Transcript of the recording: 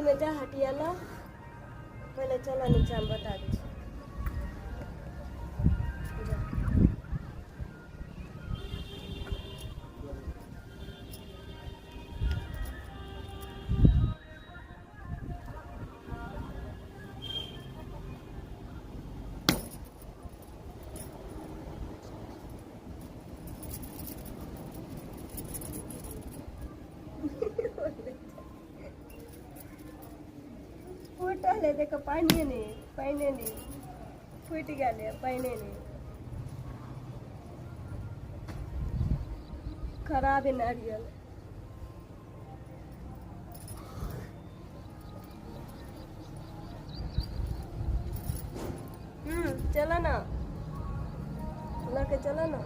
में जा हटिया ला पहले चला नीचे हम बता दीजिए फुटले देखो पानी नहीं फुट गए पानी नहीं खराब है नारियल चला ना लड़के चला ना